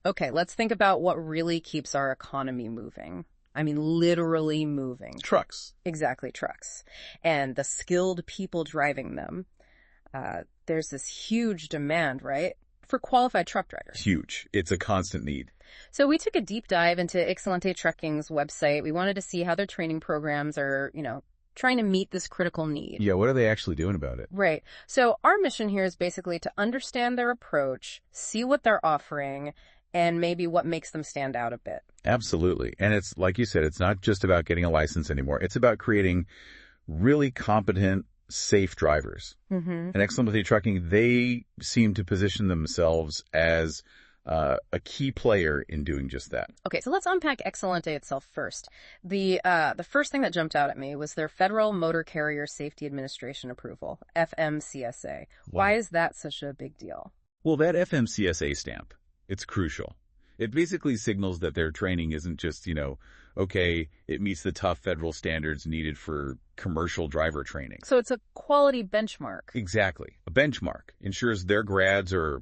Okay, let's think about what really keeps our economy moving. I mean, literally moving. Trucks. Exactly, trucks. And the skilled people driving them. There's this huge demand, right, for qualified truck drivers. Huge. It's a constant need. So we took a deep dive into Xcelente Trucking's website. We wanted to see how their training programs are, trying to meet this critical need. Yeah, what are they actually doing about it? Right. So our mission here is basically to understand their approach, see what they're offering, and maybe what makes them stand out a bit. Absolutely. And it's, like you said, it's not just about getting a license anymore. It's about creating really competent, safe drivers. And Xcelente Trucking, they seem to position themselves as a key player in doing just that. Okay, so let's unpack Xcelente itself first. The first thing that jumped out at me was their Federal Motor Carrier Safety Administration approval, FMCSA. Wow. Why is that such a big deal? Well, that FMCSA stamp, it's crucial. It basically signals that their training isn't just, okay, it meets the tough federal standards needed for commercial driver training. So it's a quality benchmark. Exactly. A benchmark ensures their grads are,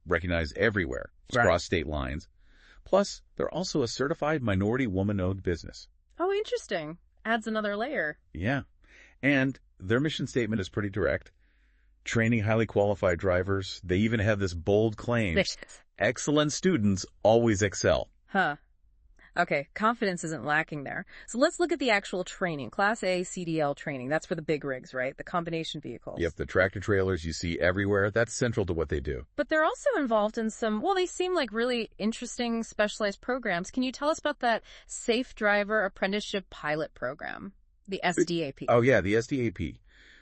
recognized everywhere, across state lines. Plus, they're also a certified minority woman-owned business. Oh, interesting. Adds another layer. Yeah. And their mission statement is pretty direct. Training highly qualified drivers. They even have this bold claim. Excellent students always excel. Huh. Okay, confidence isn't lacking there. So let's look at the actual training. Class A CDL training. That's for the big rigs, right? The combination vehicles. Yep, the tractor trailers you see everywhere. That's central to what they do. But they're also involved in some, they seem like really interesting specialized programs. Can you tell us about that Safe Driver Apprenticeship Pilot Program, the SDAP? Oh, yeah, the SDAP.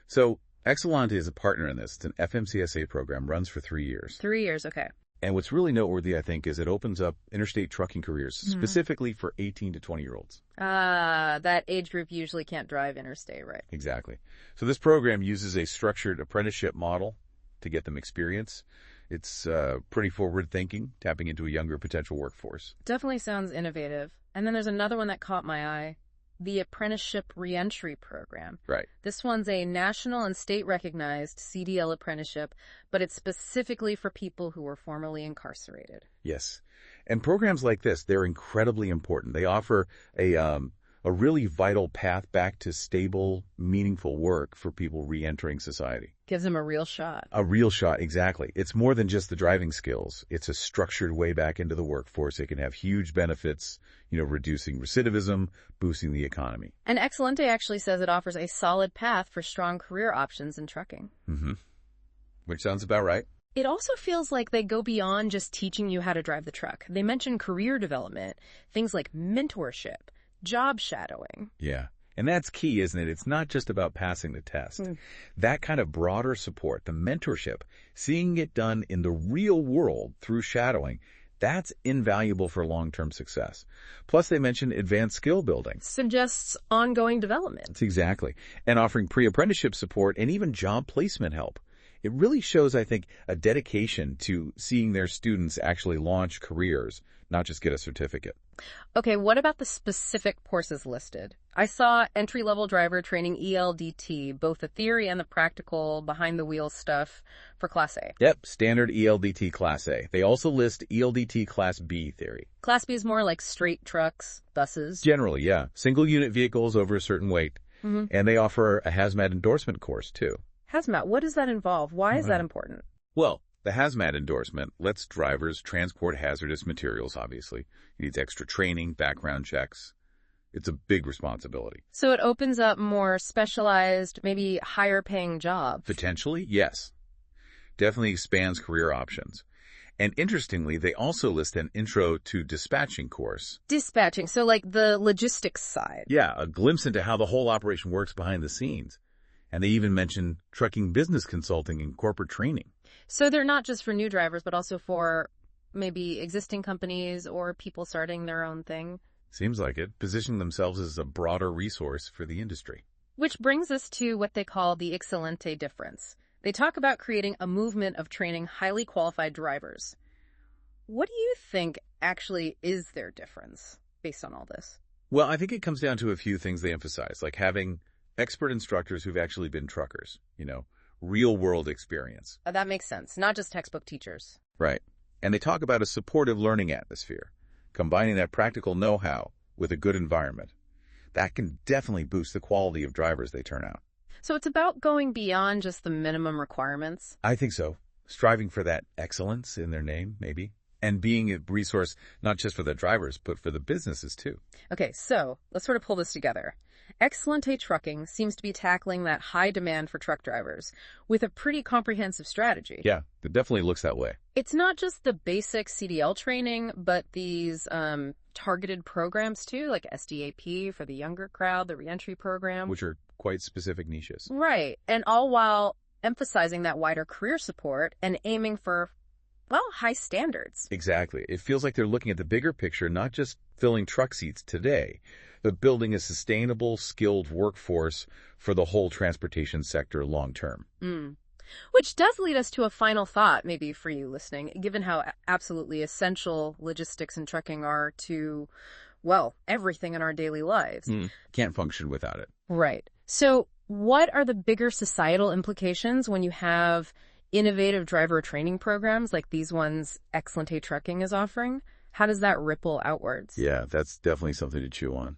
So Xcelente is a partner in this. It's an FMCSA program, runs for 3 years. 3 years, okay. And what's really noteworthy, I think, is it opens up interstate trucking careers, specifically for 18 to 20-year-olds. That age group usually can't drive interstate, right? Exactly. So this program uses a structured apprenticeship model to get them experience. It's pretty forward-thinking, tapping into a younger potential workforce. Definitely sounds innovative. And then there's another one that caught my eye. The Apprenticeship Reentry Program. Right. This one's a national and state-recognized CDL apprenticeship, but it's specifically for people who were formerly incarcerated. Yes. And programs like this, they're incredibly important. They offer a really vital path back to stable, meaningful work for people re-entering society. Gives them a real shot. A real shot, exactly. It's more than just the driving skills. It's a structured way back into the workforce. It can have huge benefits, reducing recidivism, boosting the economy. And Xcelente actually says it offers a solid path for strong career options in trucking. Which sounds about right. It also feels like they go beyond just teaching you how to drive the truck. They mention career development, things like mentorship, job shadowing. Yeah. And that's key, isn't it? It's not just about passing the test. That kind of broader support, the mentorship, seeing it done in the real world through shadowing, that's invaluable for long-term success. Plus, they mention advanced skill building. Suggests ongoing development. That's exactly. And offering pre-apprenticeship support and even job placement help. It really shows, I think, a dedication to seeing their students actually launch careers, not just get a certificate. Okay, what about the specific courses listed? I saw entry-level driver training ELDT, both the theory and the practical behind-the-wheel stuff for Class A. Yep, standard ELDT Class A. They also list ELDT Class B theory. Class B is more like straight trucks, buses. Generally, yeah. Single-unit vehicles over a certain weight. And they offer a hazmat endorsement course, too. Hazmat, what does that involve? Why is that important? Well, the hazmat endorsement lets drivers transport hazardous materials, obviously. It needs extra training, background checks. It's a big responsibility. So it opens up more specialized, maybe higher-paying jobs. Potentially, yes. Definitely expands career options. And interestingly, they also list an intro to dispatching course. Dispatching, so like the logistics side. Yeah, a glimpse into how the whole operation works behind the scenes. And they even mention trucking business consulting and corporate training. So they're not just for new drivers, but also for maybe existing companies or people starting their own thing. Seems like it, positioning themselves as a broader resource for the industry. Which brings us to what they call the Xcelente difference. They talk about creating a movement of training highly qualified drivers. What do you think actually is their difference based on all this? Well, I think it comes down to a few things they emphasize, like having expert instructors who've actually been truckers, real-world experience. That makes sense. Not just textbook teachers. Right. And they talk about a supportive learning atmosphere, combining that practical know-how with a good environment. That can definitely boost the quality of drivers they turn out. So it's about going beyond just the minimum requirements? I think so. Striving for that excellence in their name, maybe. And being a resource not just for the drivers, but for the businesses too. Okay, so let's sort of pull this together. Xcelente Trucking seems to be tackling that high demand for truck drivers with a pretty comprehensive strategy. Yeah, it definitely looks that way. It's not just the basic CDL training, but these targeted programs too, like SDAP for the younger crowd, the reentry program. Which are quite specific niches. Right, and all while emphasizing that wider career support and aiming for, well, high standards. Exactly. It feels like they're looking at the bigger picture, not just filling truck seats today, but building a sustainable, skilled workforce for the whole transportation sector long term. Which does lead us to a final thought, maybe for you listening, given how absolutely essential logistics and trucking are to, well, everything in our daily lives. Can't function without it. Right. So what are the bigger societal implications when you have innovative driver training programs like these ones Xcelente Trucking is offering? How does that ripple outwards? Yeah, that's definitely something to chew on.